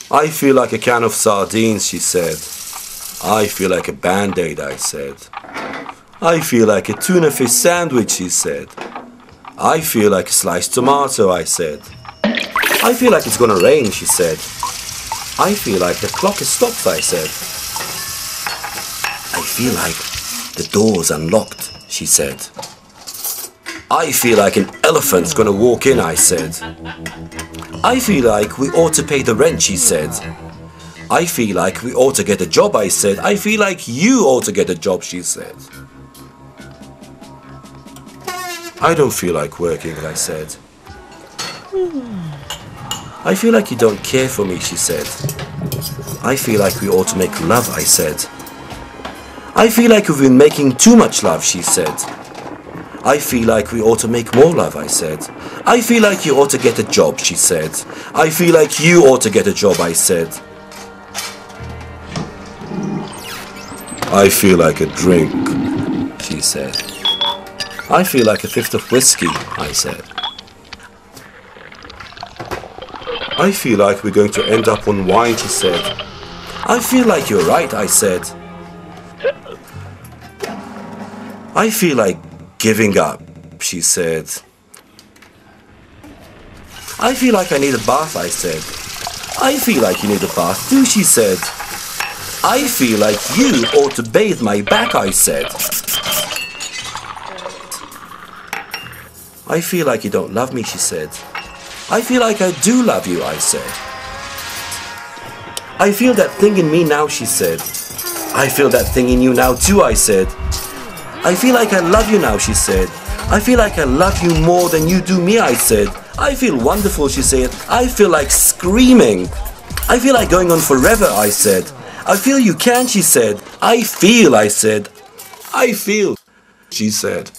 I feel like a can of sardines, she said. I feel like a band-aid, I said. I feel like a tuna fish sandwich, she said. I feel like a sliced tomato, I said. I feel like it's gonna rain, she said. I feel like the clock has stopped, I said. I feel like the door's unlocked, she said. I feel like an elephant's gonna walk in, I said. I feel like we ought to pay the rent, she said. I feel like we ought to get a job, I said. I feel like you ought to get a job, she said. I don't feel like working, I said. I feel like you don't care for me, she said. I feel like we ought to make love, I said. I feel like we've been making too much love, she said. I feel like we ought to make more love, I said. I feel like you ought to get a job, she said. I feel like you ought to get a job, I said. I feel like a drink, she said. I feel like a fifth of whiskey, I said. I feel like we're going to end up on wine, she said. I feel like you're right, I said. I feel like giving up, she said. I feel like I need a bath, I said. I feel like you need a bath too, she said. I feel like you ought to bathe my back, I said. I feel like you don't love me, she said. I feel like I do love you, I said. I feel that thing in me now, she said. I feel that thing in you now too, I said. I feel like I love you now, she said. I feel like I love you more than you do me, I said. I feel wonderful, she said. I feel like screaming. I feel like going on forever, I said. I feel you can, she said. I feel, I said. I feel, she said.